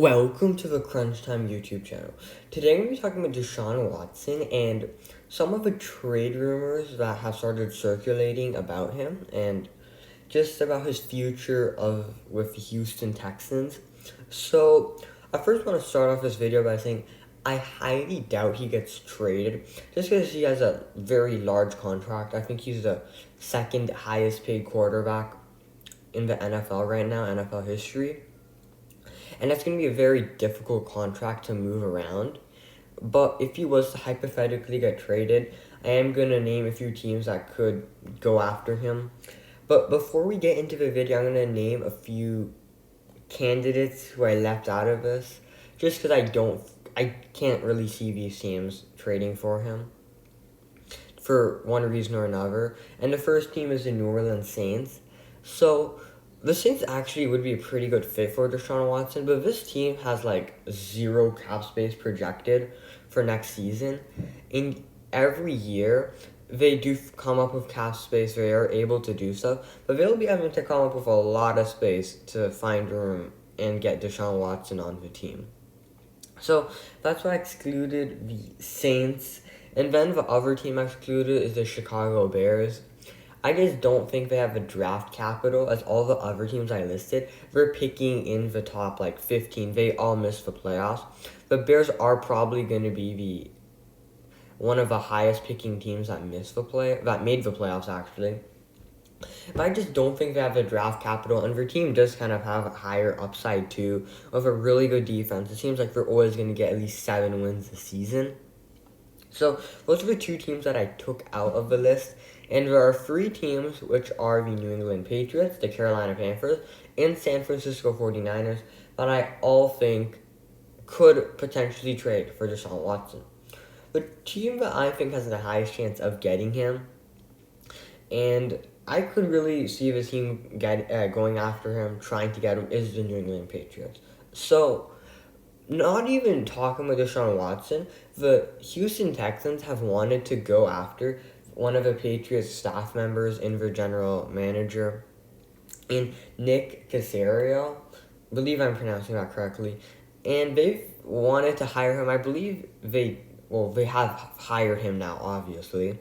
Welcome to the Crunch Time YouTube channel. Today I'm going to be talking about DESHAUN Watson and some of the trade rumors that have started circulating about him and just about his future with the Houston Texans. So I first want to start off this video by saying I highly doubt he gets traded just because he has a very large contract. I think he's the second highest paid quarterback in the NFL right now, NFL history. And that's going to be a very difficult contract to move around. But if he was to hypothetically get traded, I am going to name a few teams that could go after him. But before we get into the video, I'm going to name a few candidates who I left out of this. Just because I can't really see these teams trading for him. For one reason or another. And the first team is the New Orleans Saints. So the Saints actually would be a pretty good fit for DESHAUN Watson, but this team has like zero cap space projected for next season. And every year, they do come up with cap space, they are able to do stuff, but they'll be having to come up with a lot of space to find room and get DESHAUN Watson on the team. So that's why I excluded the Saints. And then the other team I excluded is the Chicago Bears. I just don't think they have the draft capital as all the other teams I listed. They're picking in the top 15. They all missed the playoffs. The Bears are probably going to be one of the highest picking teams that made the playoffs actually. But I just don't think they have the draft capital, and their team does kind of have a higher upside too, with a really good defense. It seems like they're always going to get at least 7 wins this season. So those are the two teams that I took out of the list. And there are 3 teams, which are the New England Patriots, the Carolina Panthers, and San Francisco 49ers, that I all think could potentially trade for DESHAUN Watson. The team that I think has the highest chance of getting him, and I could really see the team going after him, trying to get him, is the New England Patriots. So, not even talking about DESHAUN Watson, the Houston Texans have wanted to go after one of the Patriots staff members and their general manager, and Nick Caserio. I believe I'm pronouncing that correctly. And they've wanted to hire him. I believe they have hired him now, obviously.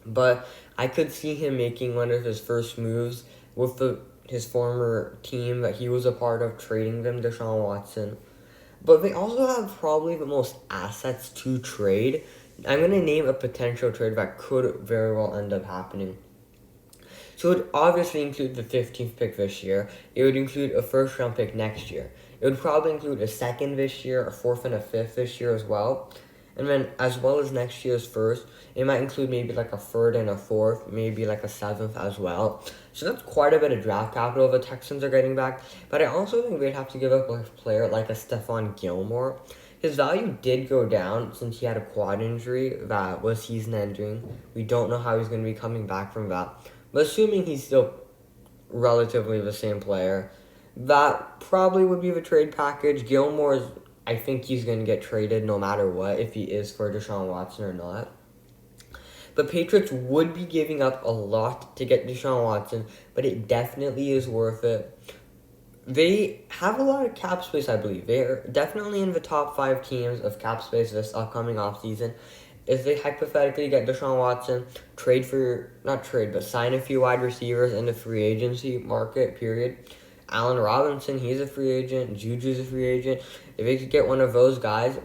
But I could see him making one of his first moves with his former team that he was a part of, trading them to DESHAUN Watson. But they also have probably the most assets to trade. I'm going to name a potential trade that could very well end up happening. So it would obviously include the 15th pick this year. It would include a first round pick next year. It would probably include a second this year, a fourth and a fifth this year as well. And then as well as next year's first, it might include maybe a third and a fourth, maybe a seventh as well. So that's quite a bit of draft capital the Texans are getting back. But I also think they'd have to give up a player like a Stephon Gilmore. His value did go down since he had a quad injury that was season-ending. We don't know how he's going to be coming back from that. But assuming he's still relatively the same player, that probably would be the trade package. I think he's going to get traded no matter what, if he is for DESHAUN Watson or not. The Patriots would be giving up a lot to get DESHAUN Watson, but it definitely is worth it. They have a lot of cap space, I believe. They're definitely in the top 5 teams of cap space this upcoming offseason. If they hypothetically get DESHAUN Watson, sign a few wide receivers in the free agency market, period. Allen Robinson, he's a free agent. Juju's a free agent. If they could get one of those guys,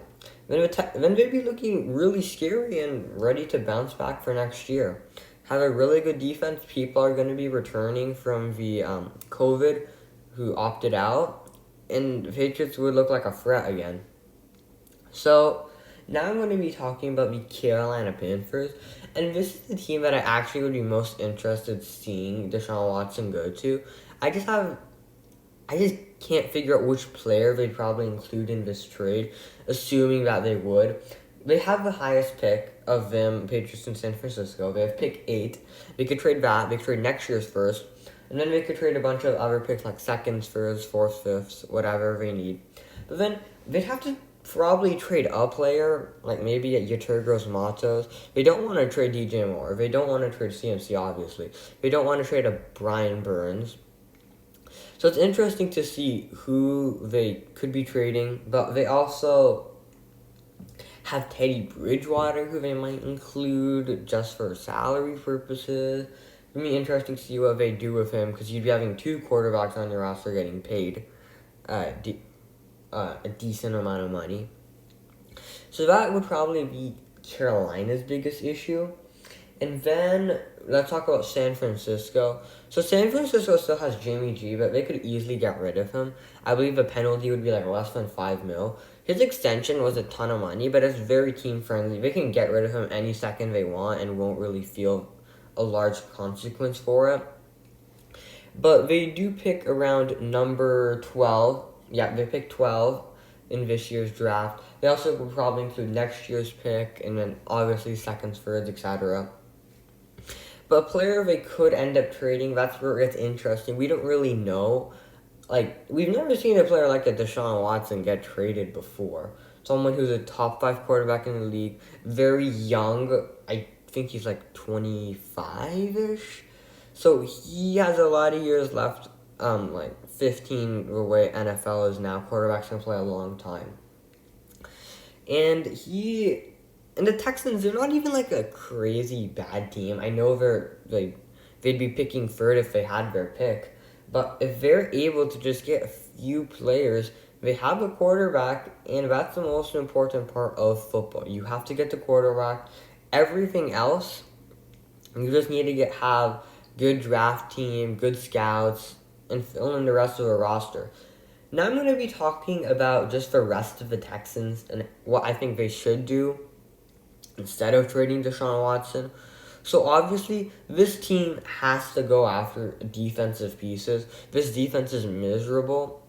then they'd be looking really scary and ready to bounce back for next year. Have a really good defense. People are going to be returning from the COVID who opted out, and the Patriots would look like a threat again. So now I'm going to be talking about the Carolina Panthers, and this is the team that I actually would be most interested in seeing DESHAUN Watson go to. I just can't figure out which player they'd probably include in this trade, assuming that they would. They have the highest pick of them, Patriots in San Francisco. They have pick 8. They could trade that. They could trade next year's first. And then they could trade a bunch of other picks like seconds, firsts, fourths, fifths, whatever they need. But then they'd have to probably trade a player, like maybe at Yetur Gross-Matos. They don't want to trade DJ Moore. They don't want to trade CMC, obviously. They don't want to trade a Brian Burns. So it's interesting to see who they could be trading, but they also have Teddy Bridgewater, who they might include just for salary purposes. It'll be interesting to see what they do with him, because you'd be having 2 quarterbacks on your roster getting paid a decent amount of money. So that would probably be Carolina's biggest issue. And then let's talk about San Francisco. So San Francisco still has Jimmy G, but they could easily get rid of him. I believe the penalty would be like less than $5 million. His extension was a ton of money, but it's very team friendly. They can get rid of him any second they want and won't really feel a large consequence for it. But they do pick around number 12. Yeah, they pick 12 in this year's draft. They also will probably include next year's pick, and then obviously seconds, thirds, etc. But a player they could end up trading, that's where it's interesting. We don't really know. Like, we've never seen a player like a DESHAUN Watson get traded before. Someone who's a top 5 quarterback in the league, very young. I think he's like 25-ish. So he has a lot of years left, like 15 the way NFL is now. Quarterbacks can play a long time. And the Texans, they're not even like a crazy bad team. I know they'd be picking third if they had their pick. But if they're able to just get a few players, they have a quarterback, and that's the most important part of football. You have to get the quarterback. Everything else, you just need to have good draft team, good scouts, and fill in the rest of the roster. Now I'm going to be talking about just the rest of the Texans and what I think they should do instead of trading Deshaun Watson. So obviously, this team has to go after defensive pieces. This defense is miserable.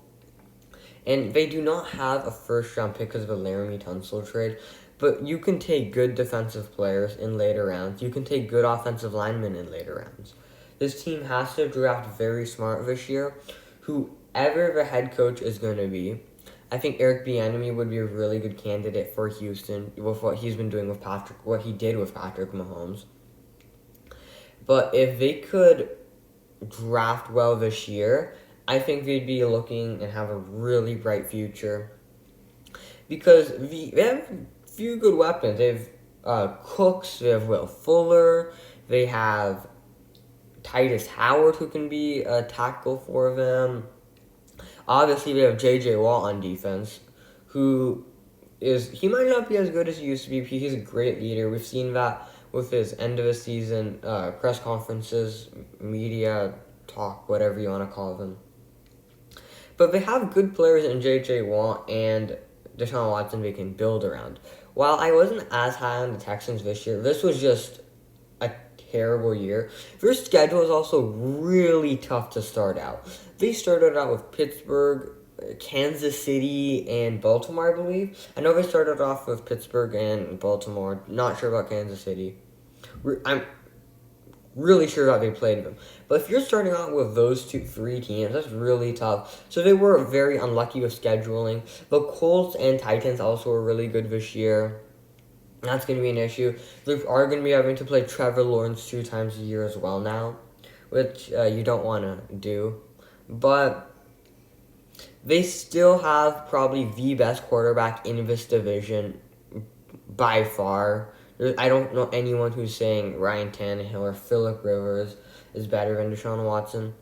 And they do not have a first-round pick because of the Laramie Tunsil trade. But you can take good defensive players in later rounds. You can take good offensive linemen in later rounds. This team has to draft very smart this year. Whoever the head coach is going to be, I think Eric Bieniemy would be a really good candidate for Houston with what he's been doing with what he did with Patrick Mahomes. But if they could draft well this year, I think they'd be looking and have a really bright future. Because they have a few good weapons. They have Cooks, they have Will Fuller, they have Titus Howard, who can be a tackle for them. Obviously, they have J.J. Watt on defense, he might not be as good as he used to be. He's a great leader. We've seen that with his end of the season press conferences, media talk, whatever you want to call them. But they have good players in J.J. Watt and Deshaun Watson they can build around. While I wasn't as high on the Texans this year, this was just a terrible year. Their schedule is also really tough to start out. They started out with Pittsburgh, Kansas City, and Baltimore, I believe. I know they started off with Pittsburgh and Baltimore. Not sure about Kansas City. I'm really sure that they played them. But if you're starting out with those 3 teams, that's really tough. So they were very unlucky with scheduling. The Colts and Titans also were really good this year. That's going to be an issue. They are going to be having to play Trevor Lawrence 2 times a year as well now, which you don't want to do. But they still have probably the best quarterback in this division by far. I don't know anyone who's saying Ryan Tannehill or Phillip Rivers is better than Deshaun Watson.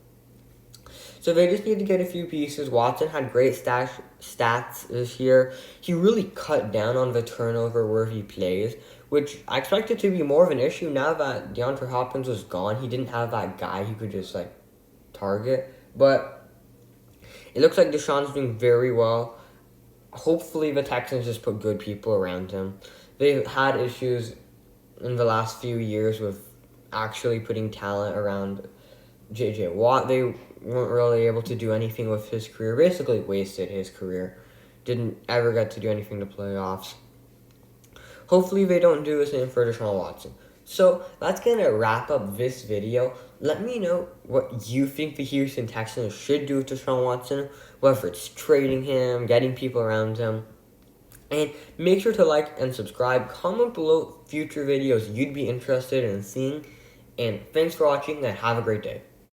So they just need to get a few pieces. Watson had great stats this year. He really cut down on the turnover where he plays, which I expected to be more of an issue now that DeAndre Hopkins was gone. He didn't have that guy he could just target. But it looks like Deshaun's doing very well. Hopefully the Texans just put good people around him. They've had issues in the last few years with actually putting talent around J.J. Watt. They weren't really able to do anything with his career. Basically wasted his career. Didn't ever get to do anything to playoffs. Hopefully they don't do the same for Deshaun Watson. So that's going to wrap up this video. Let me know what you think the Houston Texans should do with Deshaun Watson, whether it's trading him, getting people around him. And make sure to like and subscribe. Comment below future videos you'd be interested in seeing. And thanks for watching and have a great day.